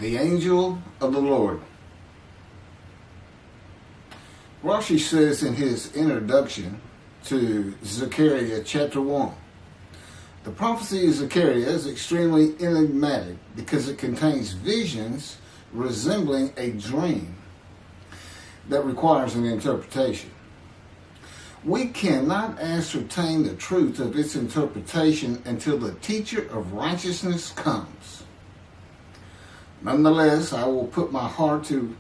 the angel of the Lord. Rashi says in his introduction to Zechariah Chapter One, the prophecy of Zechariah is extremely enigmatic because it contains visions resembling a dream that requires an interpretation. We cannot ascertain the truth of its interpretation until the teacher of righteousness comes. Nonetheless, I will put my heart to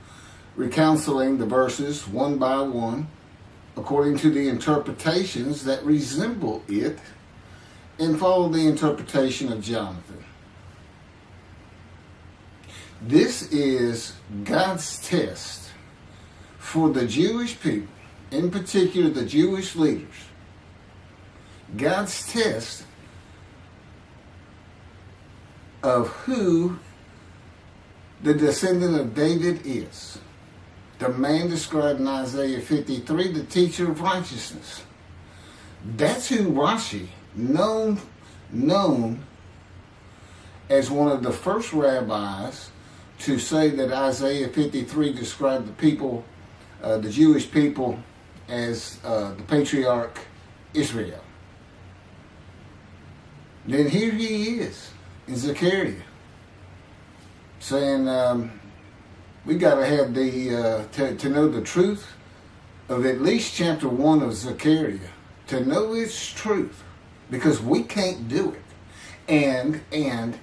reconciling the verses one by one according to the interpretations that resemble it and follow the interpretation of Jonathan. This is God's test for the Jewish people, in particular the Jewish leaders. God's test of who the descendant of David is. The man described in Isaiah 53, the teacher of righteousness. That's who Rashi, known as one of the first rabbis to say that Isaiah 53 described the people, the Jewish people, as the patriarch Israel. Then here he is in Zechariah saying we got to have to know the truth of at least chapter 1 of Zechariah, to know its truth, because we can't do it. And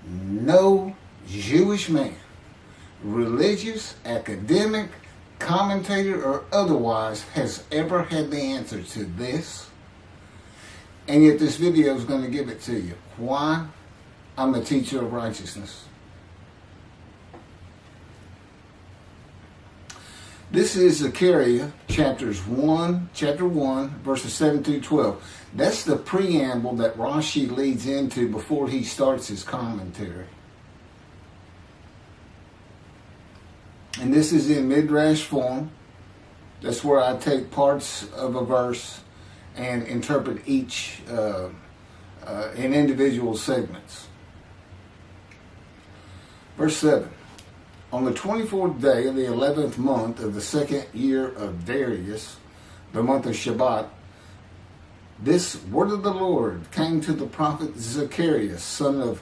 no Jewish man, religious, academic, commentator, or otherwise, has ever had the answer to this. And yet this video is going to give it to you. Why? I'm a teacher of righteousness. This is Zechariah chapter 1, verses 7 through 12. That's the preamble that Rashi leads into before he starts his commentary. And this is in Midrash form. That's where I take parts of a verse and interpret each in individual segments. Verse 7. On the 24th day of the 11th month of the second year of Darius, the month of Shebat, this word of the Lord came to the prophet Zechariah, son of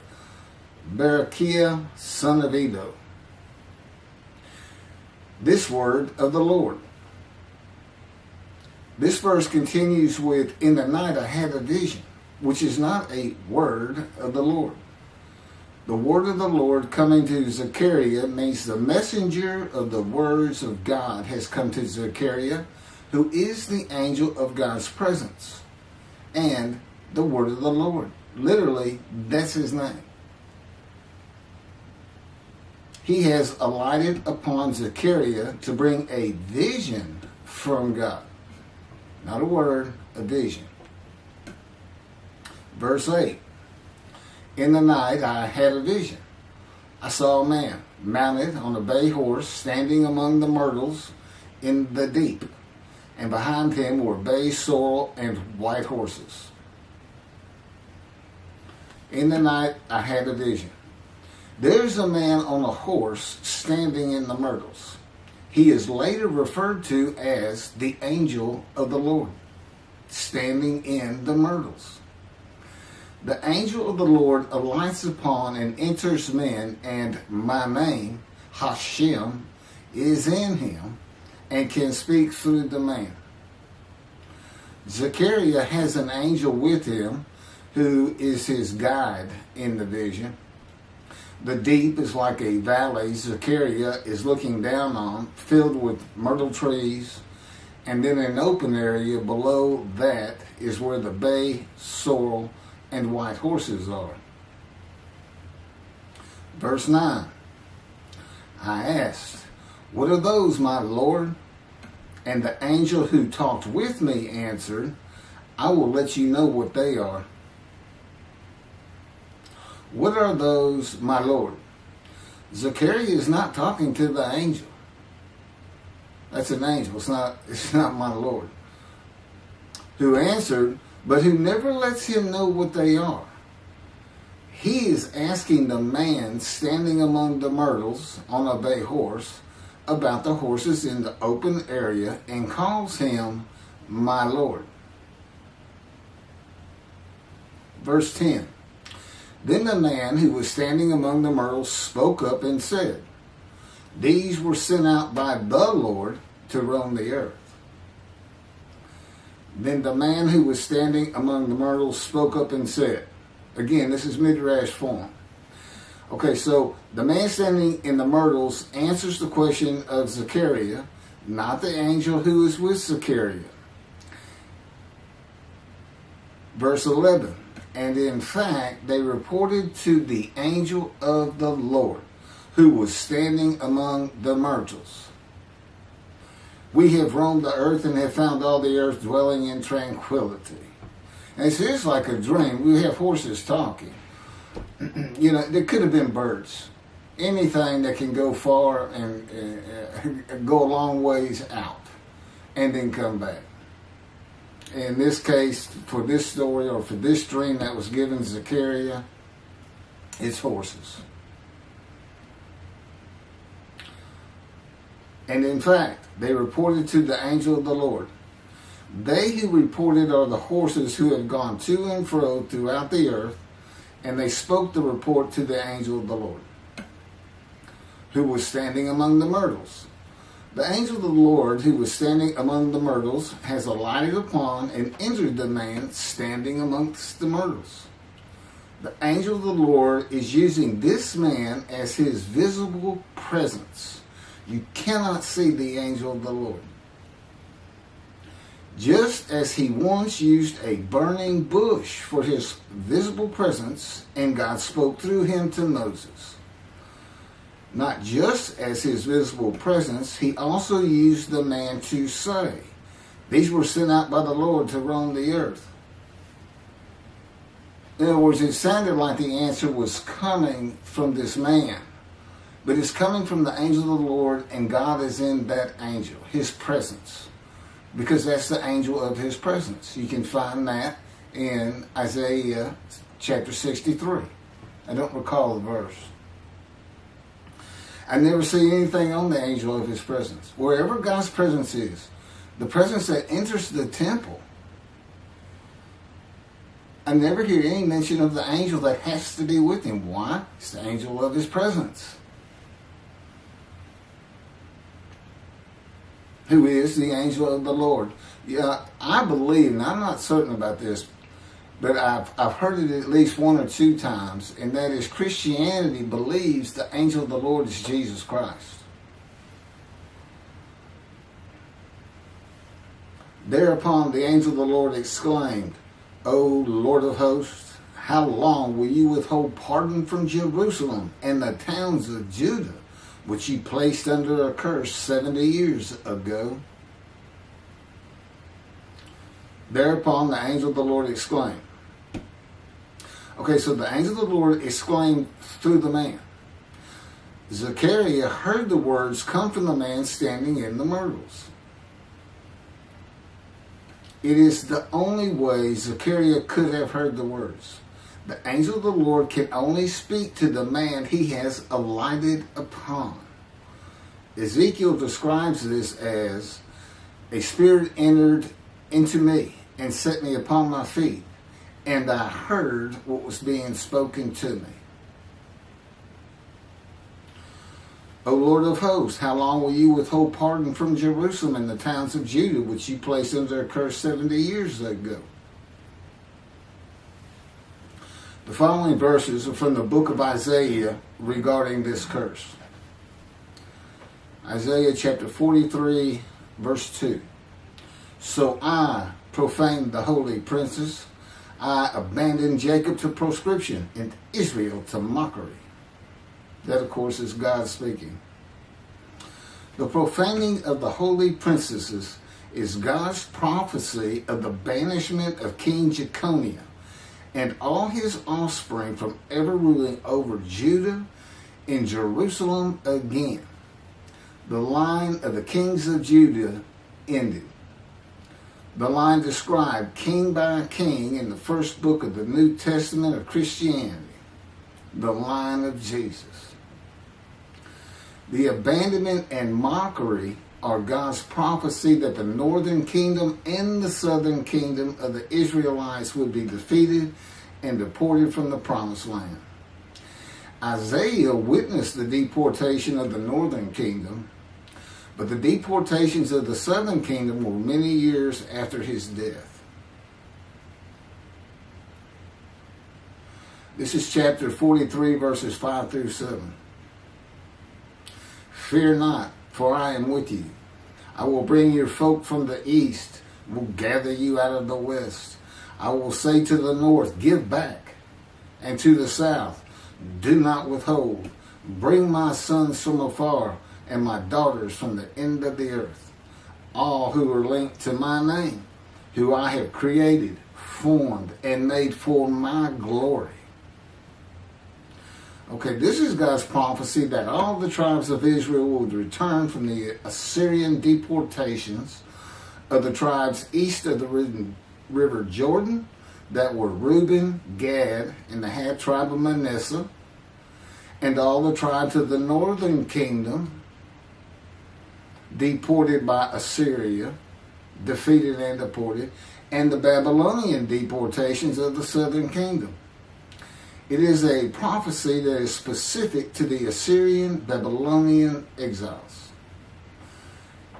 Berechiah, son of Iddo. This word of the Lord. This verse continues with, in the night I had a vision, which is not a word of the Lord. The word of the Lord coming to Zechariah means the messenger of the words of God has come to Zechariah, who is the angel of God's presence, and the word of the Lord. Literally, that's his name. He has alighted upon Zechariah to bring a vision from God. Not a word, a vision. Verse 8. In the night I had a vision. I saw a man mounted on a bay horse standing among the myrtles in the deep, and behind him were bay, sorrel, and white horses. In the night I had a vision. There's a man on a horse standing in the myrtles. He is later referred to as the angel of the Lord, standing in the myrtles. The angel of the Lord alights upon and enters men, and my name, Hashem, is in him and can speak through the man. Zechariah has an angel with him who is his guide in the vision. The deep is like a valley Zechariah is looking down on, filled with myrtle trees, and then an open area below that is where the bay, sorrel, and white horses are. Verse 9. I asked, what are those, my Lord? And the angel who talked with me answered, I will let you know what they are. What are those, my Lord? Zechariah is not talking to the angel. That's an angel. It's not my Lord. Who answered, but who never lets him know what they are. he is asking the man standing among the myrtles on a bay horse about the horses in the open area and calls him my Lord. Verse 10. Then the man who was standing among the myrtles spoke up and said, these were sent out by the Lord to roam the earth. Then the man who was standing among the myrtles spoke up and said, again, this is Midrash form. Okay, so the man standing in the myrtles answers the question of Zechariah, not the angel who is with Zechariah. Verse 11, and in fact, they reported to the angel of the Lord, who was standing among the myrtles. We have roamed the earth and have found all the earth dwelling in tranquility. And it's just like a dream. We have horses talking. You know, there could have been birds. Anything that can go far and go a long ways out and then come back. In this case, for this story or for this dream that was given Zechariah, it's horses. And in fact, they reported to the angel of the Lord. They who reported are the horses who had gone to and fro throughout the earth, and they spoke the report to the angel of the Lord, who was standing among the myrtles. The angel of the Lord, who was standing among the myrtles, has alighted upon and entered the man standing amongst the myrtles. The angel of the Lord is using this man as his visible presence. You cannot see the angel of the Lord. Just as he once used a burning bush for his visible presence, and God spoke through him to Moses. Not just as his visible presence, he also used the man to say, these were sent out by the Lord to roam the earth. In other words, it sounded like the answer was coming from this man. But it's coming from the angel of the Lord, and God is in that angel, his presence. Because that's the angel of his presence. You can find that in Isaiah chapter 63. I don't recall the verse. I never see anything on the angel of his presence. Wherever God's presence is, the presence that enters the temple, I never hear any mention of the angel that has to be with him. Why? It's the angel of his presence, who is the angel of the Lord. Yeah, I believe, and I'm not certain about this, but I've heard it at least one or two times, and that is Christianity believes the angel of the Lord is Jesus Christ. Thereupon the angel of the Lord exclaimed, O Lord of hosts, how long will you withhold pardon from Jerusalem and the towns of Judah, which you placed under a curse 70 years ago? Thereupon the angel of the Lord exclaimed. Okay, so the angel of the Lord exclaimed through the man. Zechariah heard the words come from the man standing in the myrtles. It is the only way Zechariah could have heard the words. The angel of the Lord can only speak to the man he has alighted upon. Ezekiel describes this as, a spirit entered into me and set me upon my feet, and I heard what was being spoken to me. O Lord of hosts, how long will you withhold pardon from Jerusalem and the towns of Judah, which you placed under a curse 70 years ago? The following verses are from the book of Isaiah regarding this curse. Isaiah chapter 43, verse 2. So I profaned the holy princes. I abandoned Jacob to proscription and Israel to mockery. That, of course, is God speaking. The profaning of the holy princesses is God's prophecy of the banishment of King Jeconiah and all his offspring from ever ruling over Judah and Jerusalem again. The line of the kings of Judah ended. The line described king by king in the first book of the New Testament of Christianity. the line of Jesus. The abandonment and mockery are God's prophecy that the northern kingdom and the southern kingdom of the Israelites would be defeated and deported from the promised land. Isaiah witnessed the deportation of the northern kingdom, but the deportations of the southern kingdom were many years after his death. This is chapter 43, verses 5 through 7. Fear not, for I am with you. I will bring your folk from the east, will gather you out of the west. I will say to the north, give back, and to the south, do not withhold. Bring my sons from afar, and my daughters from the end of the earth. All who are linked to my name, who I have created, formed, and made for my glory. Okay, this is God's prophecy that all the tribes of Israel would return from the Assyrian deportations of the tribes east of the river Jordan, that were Reuben, Gad, and the half-tribe of Manasseh, and all the tribes of the northern kingdom deported by Assyria, defeated and deported, and the Babylonian deportations of the southern kingdom. It is a prophecy that is specific to the Assyrian Babylonian exiles.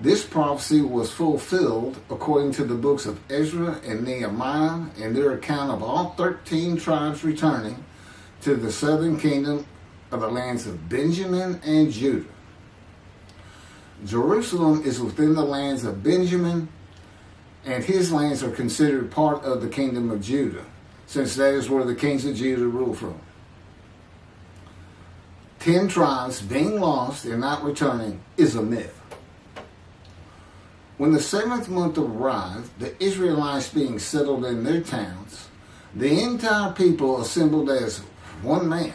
This prophecy was fulfilled according to the books of Ezra and Nehemiah and their account of all 13 tribes returning to the southern kingdom of the lands of Benjamin and Judah. Jerusalem is within the lands of Benjamin, and his lands are considered part of the kingdom of Judah, since that is where the kings of Judah rule from. 10 tribes being lost and not returning is a myth. When the 7th month arrived, the Israelites being settled in their towns, the entire people assembled as one man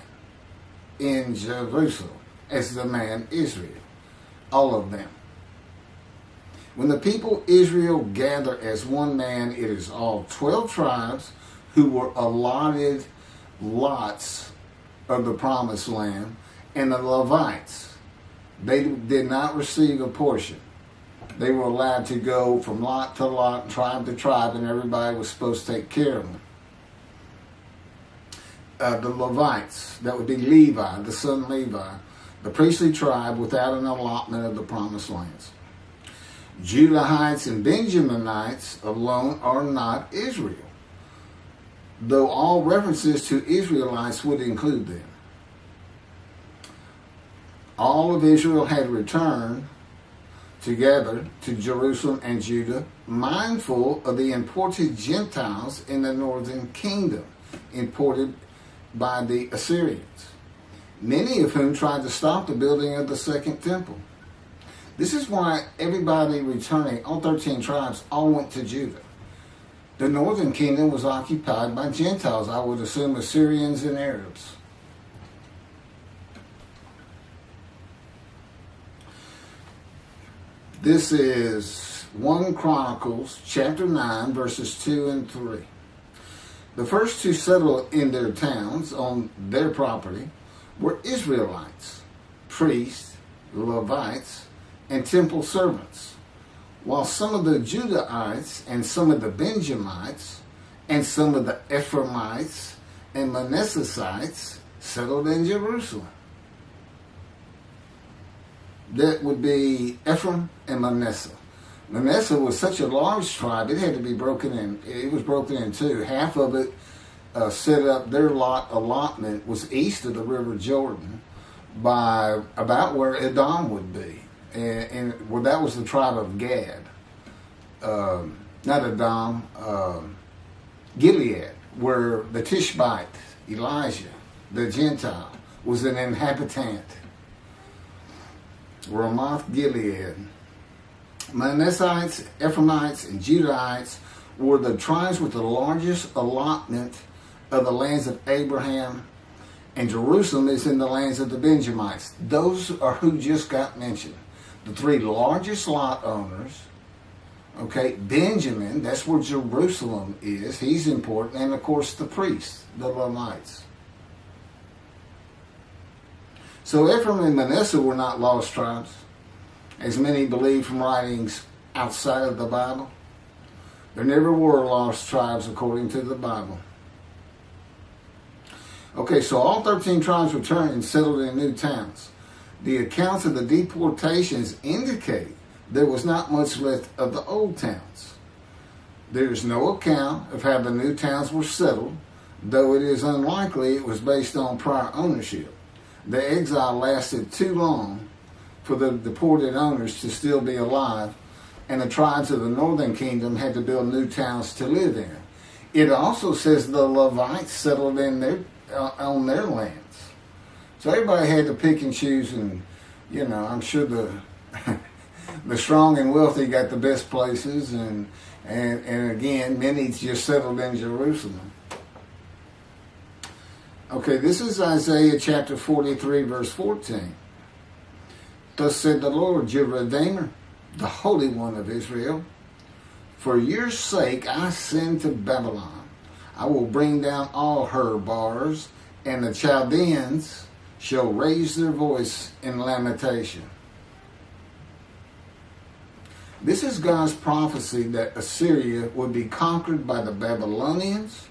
in Jerusalem, as the man Israel, all of them. When the people Israel gather as one man, it is all 12 tribes who were allotted lots of the promised land, and the Levites, they did not receive a portion. They were allowed to go from lot to lot, tribe to tribe, and everybody was supposed to take care of them. The Levites, that would be Levi, the son Levi, the priestly tribe without an allotment of the promised lands. Judahites and Benjaminites alone are not Israel, though all references to Israelites would include them. All of Israel had returned together to Jerusalem and Judah, mindful of the imported Gentiles in the northern kingdom, imported by the Assyrians, many of whom tried to stop the building of the second temple. This is why everybody returning, all 13 tribes, all went to Judah. The northern kingdom was occupied by Gentiles, I would assume Assyrians and Arabs. This is 1 Chronicles chapter 9, verses 2 and 3. The first to settle in their towns on their property were Israelites, priests, Levites, and temple servants, while some of the Judahites and some of the Benjamites and some of the Ephraimites and Manassesites settled in Jerusalem. That would be Ephraim and Manasseh. Manasseh was such a large tribe, it had to be broken in. It was broken in two. Half of it set up, their allotment was east of the river Jordan by about where Edom would be. And well, that was the tribe of Gad. Not Edom, Gilead, where the Tishbite, Elijah, the Gentile, was an inhabitant. Ramoth Gilead. Manassites, Ephraimites, and Judahites were the tribes with the largest allotment of the lands of Abraham, and Jerusalem is in the lands of the Benjamites. Those are who just got mentioned. The three largest lot owners, okay, Benjamin, that's where Jerusalem is. He's important, and of course the priests, the Levites. So Ephraim and Manasseh were not lost tribes, as many believe from writings outside of the Bible. There never were lost tribes according to the Bible. Okay, so all 13 tribes returned and settled in new towns. The accounts of the deportations indicate there was not much left of the old towns. There is no account of how the new towns were settled, though it is unlikely it was based on prior ownership. The exile lasted too long for the deported owners to still be alive, and the tribes of the northern kingdom had to build new towns to live in. It also says the Levites settled in on their lands. So everybody had to pick and choose, and I'm sure the the strong and wealthy got the best places, and again, many just settled in Jerusalem. Okay, this is Isaiah chapter 43, verse 14. Thus said the Lord, your Redeemer, the Holy One of Israel, for your sake I send to Babylon. I will bring down all her bars, and the Chaldeans shall raise their voice in lamentation. This is God's prophecy that Assyria would be conquered by the Babylonians,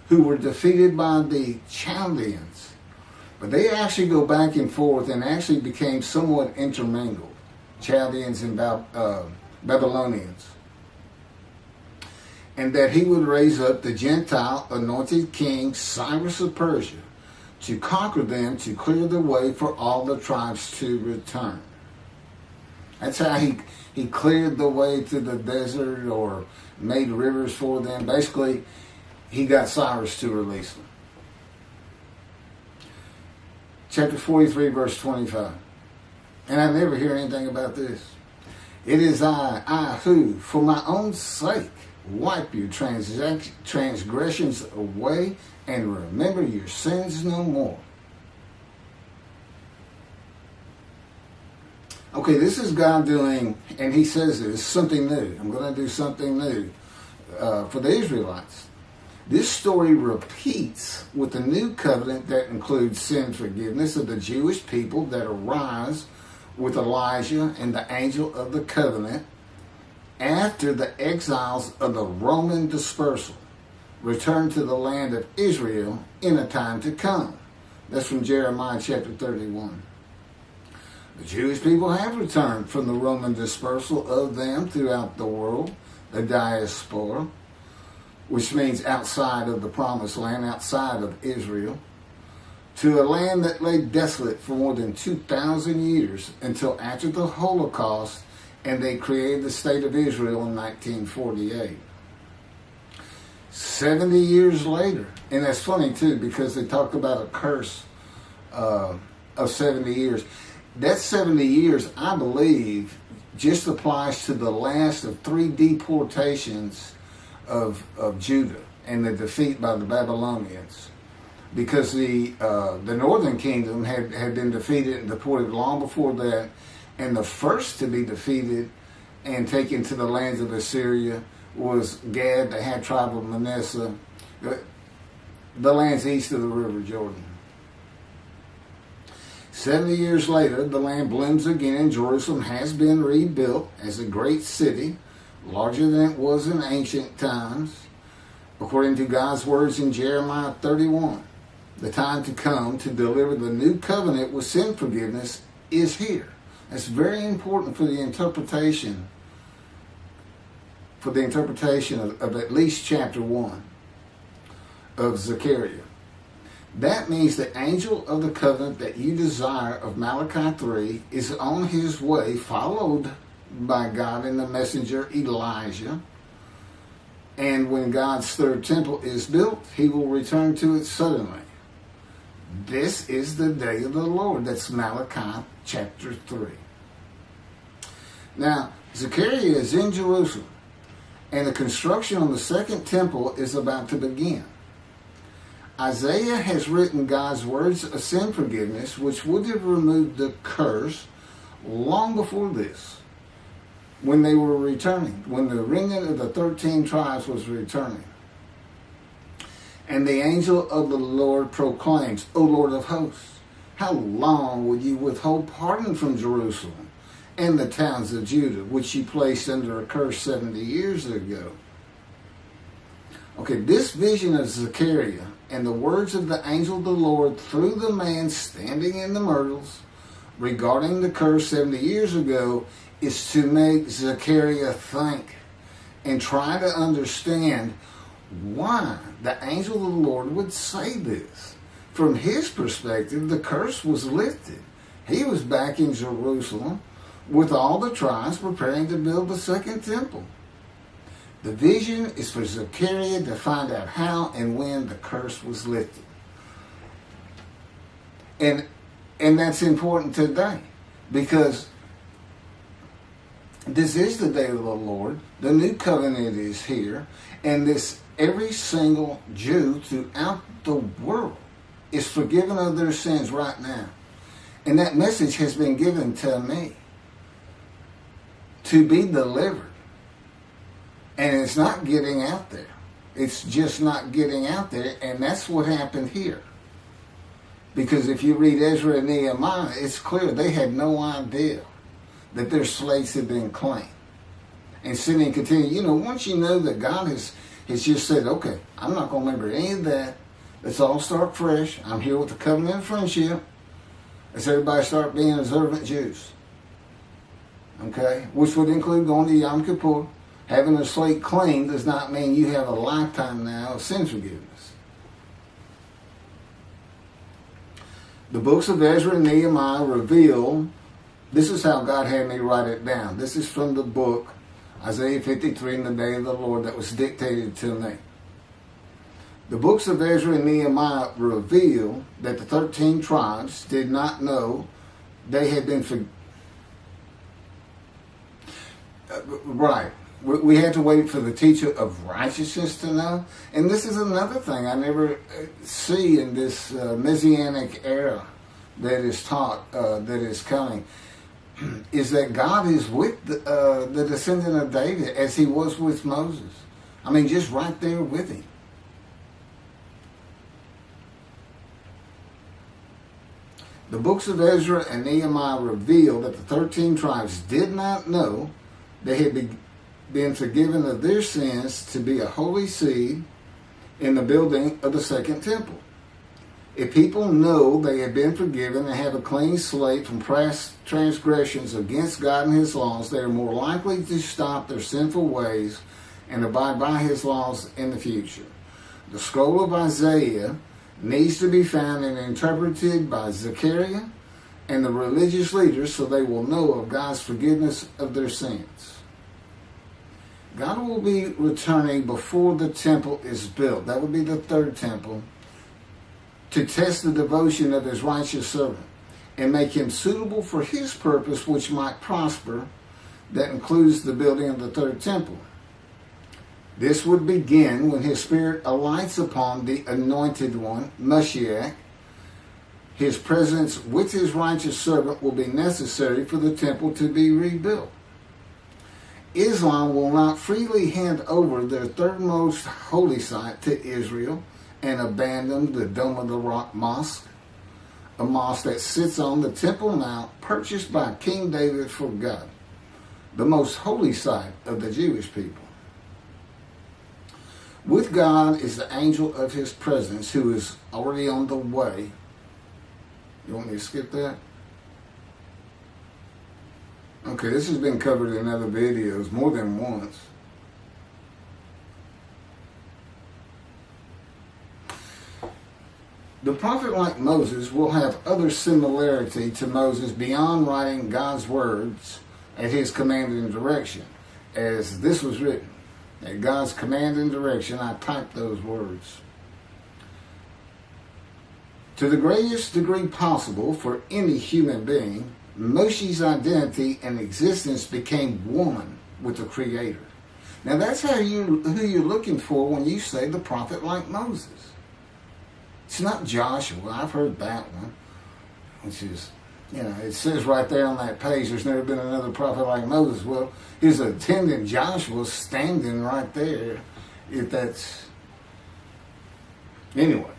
who were defeated by the Chaldeans. But they actually go back and forth and actually became somewhat intermingled, Chaldeans and Babylonians. And that he would raise up the Gentile anointed king Cyrus of Persia to conquer them, to clear the way for all the tribes to return. That's how he cleared the way to the desert or made rivers for them. Basically, he got Cyrus to release them. Chapter 43, verse 25. And I never hear anything about this. It is I who, for my own sake, wipe your transgressions away and remember your sins no more. Okay, this is God doing, and he says this, something new. I'm going to do something new for the Israelites. This story repeats with the new covenant that includes sin forgiveness of the Jewish people that arise with Elijah and the angel of the covenant after the exiles of the Roman dispersal return to the land of Israel in a time to come. That's from Jeremiah chapter 31. The Jewish people have returned from the Roman dispersal of them throughout the world, the diaspora, which means outside of the promised land, outside of Israel, to a land that lay desolate for more than 2,000 years until after the Holocaust, and they created the state of Israel in 1948. 70 years later, and that's funny too, because they talk about a curse of 70 years. That 70 years, I believe, just applies to the last of 3 deportations of Judah and the defeat by the Babylonians, because the northern kingdom had been defeated and deported long before that, and the first to be defeated and taken to the lands of Assyria was Gad, the half tribe of Manasseh, the lands east of the river Jordan. 70 years later, the land blooms again, and Jerusalem has been rebuilt as a great city, larger than it was in ancient times, according to God's words in Jeremiah 31. The time to come to deliver the new covenant with sin forgiveness is here. That's very important for the interpretation of at least chapter 1 of Zechariah. That means the angel of the covenant that you desire of Malachi 3 is on his way, followed by God and the messenger Elijah. And when God's third temple is built, he will return to it suddenly. This is the day of the Lord. That's Malachi chapter 3. Now, Zechariah is in Jerusalem, and the construction on the second temple is about to begin. Isaiah has written God's words of sin forgiveness, which would have removed the curse long before this, when they were returning, when the remnant of the 13 tribes was returning. And the angel of the Lord proclaims, O Lord of hosts, How long will you withhold pardon from Jerusalem and the towns of Judah, which you placed under a curse 70 years ago? Okay, this vision of Zechariah and the words of the angel of the Lord through the man standing in the myrtles regarding the curse 70 years ago is to make Zechariah think and try to understand why the angel of the Lord would say this. From his perspective, the curse was lifted. He was back in Jerusalem with all the tribes preparing to build the second temple. The vision is for Zechariah to find out how and when the curse was lifted. And that's important today, because this is the day of the Lord. The new covenant is here, and every single Jew throughout the world is forgiven of their sins right now. And that message has been given to me to be delivered. And it's not getting out there. It's just not getting out there, and that's what happened here. Because if you read Ezra and Nehemiah, it's clear they had no idea that their slates had been claimed. And sitting and continue, once you know that God has just said, okay, I'm not going to remember any of that. Let's all start fresh. I'm here with the covenant of friendship. Let's everybody start being observant Jews. Okay? Which would include going to Yom Kippur. Having a slate clean does not mean you have a lifetime now of sin forgiveness. The books of Ezra and Nehemiah reveal, this is how God had me write it down. This is from the book, Isaiah 53, in the day of the Lord, that was dictated to me. The books of Ezra and Nehemiah reveal that the 13 tribes did not know they had been forgiven. Right. We had to wait for the teacher of righteousness to know. And this is another thing I never see in this Messianic era that is taught, that is coming, is that God is with the descendant of David as he was with Moses. I mean, just right there with him. The books of Ezra and Nehemiah reveal that the 13 tribes did not know they had been forgiven of their sins to be a holy seed in the building of the second temple. If people know they have been forgiven and have a clean slate from past transgressions against God and His laws, they are more likely to stop their sinful ways and abide by His laws in the future. The scroll of Isaiah needs to be found and interpreted by Zechariah and the religious leaders so they will know of God's forgiveness of their sins. God will be returning before the temple is built. That would be the third temple, to test the devotion of His righteous servant and make him suitable for His purpose, which might prosper. That includes the building of the third temple. This would begin when His Spirit alights upon the anointed one, Moshiach. His presence with His righteous servant will be necessary for the temple to be rebuilt. Islam will not freely hand over their third most holy site to Israel and abandon the Dome of the Rock Mosque, a mosque that sits on the Temple Mount purchased by King David for God, the most holy site of the Jewish people. With God is the angel of His presence who is already on the way. You want me to skip that? Okay, this has been covered in other videos more than once. The prophet like Moses will have other similarity to Moses beyond writing God's words at his command and direction. As this was written, at God's command and direction, I typed those words. To the greatest degree possible for any human being, Moshe's identity and existence became one with the Creator. Now that's who you're looking for when you say the prophet like Moses. It's not Joshua. I've heard that one, which is, it says right there on that page, there's never been another prophet like Moses. Well, his attendant Joshua standing right there, if that's... Anyway.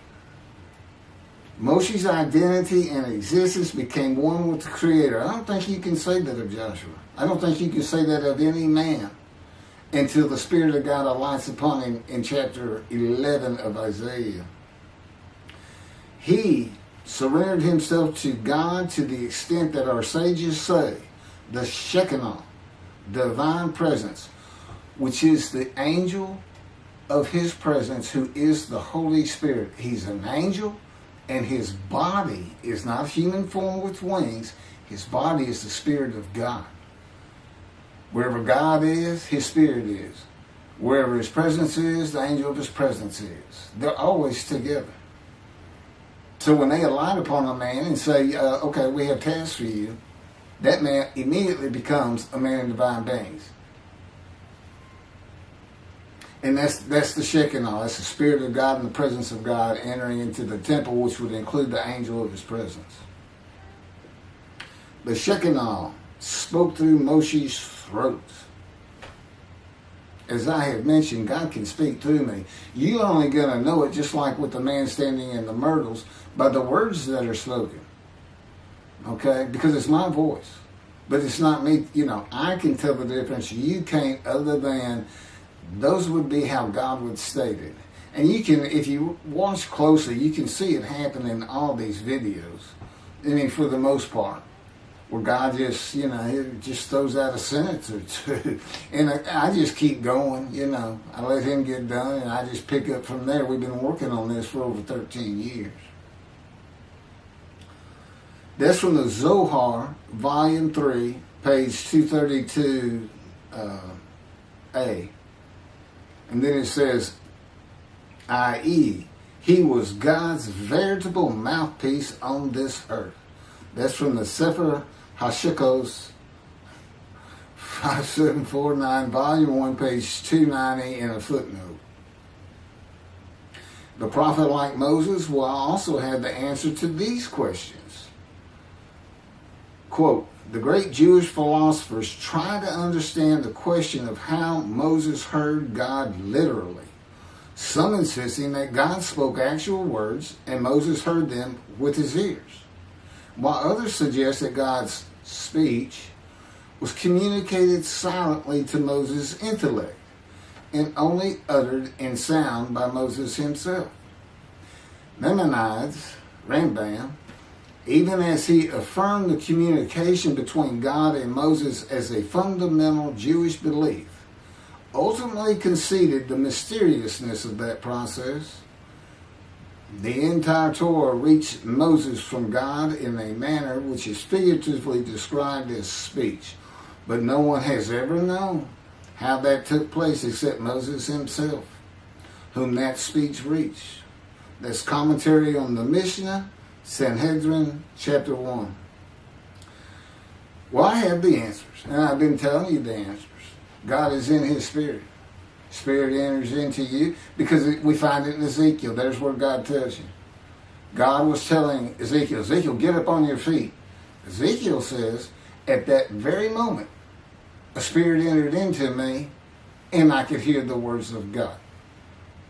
Moshe's identity and existence became one with the Creator. I don't think you can say that of Joshua. I don't think you can say that of any man until the Spirit of God alights upon him in chapter 11 of Isaiah. He surrendered himself to God to the extent that our sages say the Shekinah, divine presence, which is the angel of his presence, who is the Holy Spirit. He's an angel, and his body is not human form with wings. His body is the Spirit of God. Wherever God is, his Spirit is. Wherever his presence is, the angel of his presence is. They're always together. So when they alight upon a man and say, okay, we have tasks for you, that man immediately becomes a man in divine beings. And that's the Shekinah. That's the Spirit of God and the presence of God entering into the temple, which would include the angel of his presence. The Shekinah spoke through Moshe's throat. As I have mentioned, God can speak through me. You're only going to know it, just like with the man standing in the myrtles, by the words that are spoken. Okay? Because it's my voice. But it's not me. You know, I can tell the difference. You can't, other than those would be how God would state it. And you can, if you watch closely, you can see it happen in all these videos. I mean, for the most part. Where God just, you know, he just throws out a sentence or two. And I just keep going, you know. I let him get done, and I just pick up from there. We've been working on this for over 13 years. That's from the Zohar, Volume 3, page 232a. And then it says, i.e., he was God's veritable mouthpiece on this earth. That's from the Sefer Hashikos 5749, Volume 1, page 290, in a footnote. The prophet, like Moses, will also have the answer to these questions. Quote, the great Jewish philosophers try to understand the question of how Moses heard God literally. Some insisting that God spoke actual words and Moses heard them with his ears, while others suggest that God's speech was communicated silently to Moses' intellect and only uttered in sound by Moses himself. Maimonides, Rambam, even as he affirmed the communication between God and Moses as a fundamental Jewish belief, ultimately conceded the mysteriousness of that process. The entire Torah reached Moses from God in a manner which is figuratively described as speech, but no one has ever known how that took place except Moses himself, whom that speech reached. That's commentary on the Mishnah, Sanhedrin, Chapter 1. Well, I have the answers, and I've been telling you the answers. God is in his Spirit. Spirit enters into you, because we find it in Ezekiel. There's where God tells you. God was telling Ezekiel, get up on your feet. Ezekiel says, at that very moment, a spirit entered into me, and I could hear the words of God.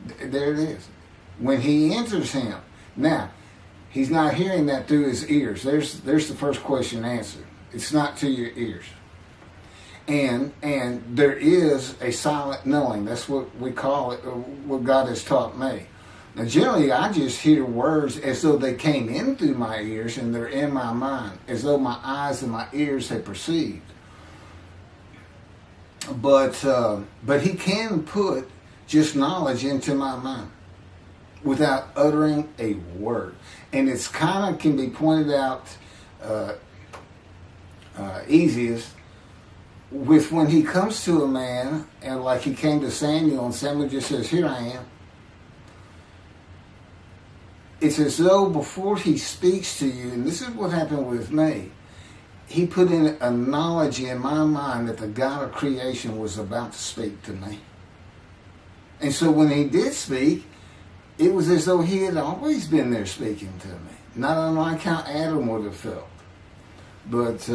There it is. When he enters him. Now, he's not hearing that through his ears. There's the first question answered. It's not to your ears. And there is a silent knowing. That's what we call it, what God has taught me. Now, generally, I just hear words as though they came in through my ears and they're in my mind, as though my eyes and my ears have perceived. But he can put just knowledge into my mind without uttering a word. And it's kind of can be pointed out easiest with when he comes to a man, and like he came to Samuel, and Samuel just says, here I am. It's as though before he speaks to you, and this is what happened with me, he put in a knowledge in my mind that the God of creation was about to speak to me. And so when he did speak, it was as though he had always been there speaking to me. Not unlike how Adam would have felt. But